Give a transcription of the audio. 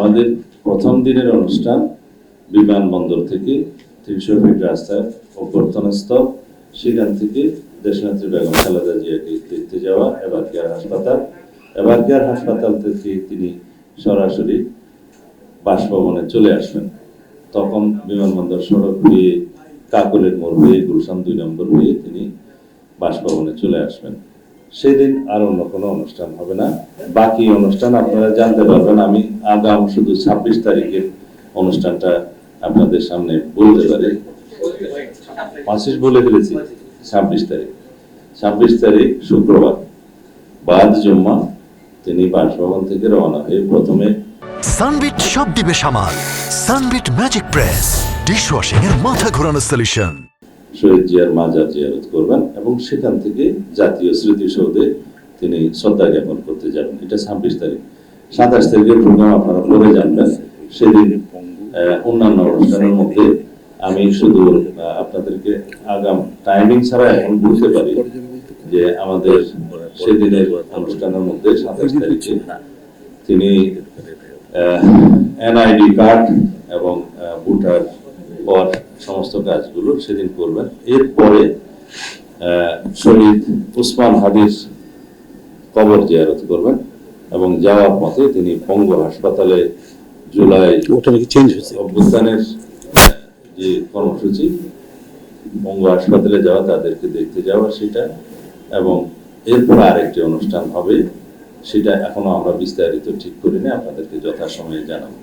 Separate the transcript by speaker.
Speaker 1: আমাদের প্রথম দিনের অনুষ্ঠান বিমানবন্দর থেকে ৩০০ ফিট রাস্তার অভ্যর্থনাস্থল, সেখান থেকে দেশনেত্রী বেগম খালেদা জিয়াকে দেখতে যাওয়া এবার কেয়ার হাসপাতাল থেকে তিনি সরাসরি বাসভবনে চলে আসবেন। তখন বিমানবন্দর সড়ক হয়ে কাকলের মোড় হয়ে গুলশান ২ নম্বর হয়ে তিনি বাসভবনে চলে আসবেন। সেদিন আর অন্য কোনো অনুষ্ঠান হবে না। বাকি অনুষ্ঠান আপনারা জানতে পারবেন। আমি আগাম শুধু ২৬ তারিখের অনুষ্ঠানটা আপনাদের সামনে বলতে পারি। ২৫ বলে ফেলেছি। ২৬ তারিখ শুক্রবার বাদ জুম্মা তিনি বাসভবন থেকে রওনা হয়ে প্রথমে
Speaker 2: সানবিট সব দিবে সামাল। সানবিট ম্যাজিক প্রেস ডিশওয়াশিং এর মাথা ঘোরানো সলিউশন।
Speaker 1: শহীদ জিয়ার মাজার জিয়ারত করবেন এবং সেখান থেকে জাতীয় স্মৃতিসৌধে তিনি শ্রদ্ধা জ্ঞাপন করতে যাবেন। এটা ২৬ তারিখ। ২৭ তারিখের প্রোগ্রাম আপনারা পরে জানবেন। সেদিন অন্যান্য অনুষ্ঠানের মধ্যে আমি শুধু আপনাদেরকে আগাম টাইমিং ছাড়া এখন বুঝতে পারি যে আমাদের সেদিনের অনুষ্ঠানের মধ্যে ২৭ তারিখে তিনি এনআইডি কার্ড এবং ভোটার পর সমস্ত কাজগুলো সেদিন করবেন। এরপরে শহীদ উসমান হাদির কবর জিয়ারত করবেন এবং যাওয়ার পথে তিনি পঙ্গু হাসপাতালে জুলাই অভ্যুত্থানের যে কর্মসূচি, পঙ্গু হাসপাতালে যাওয়া, তাদেরকে দেখতে যাওয়া, সেটা এবং এরপর আরেকটি অনুষ্ঠান হবে, সেটা এখনো আমরা বিস্তারিত ঠিক করিনি, আপনাদেরকে যথাসময়ে জানাবো।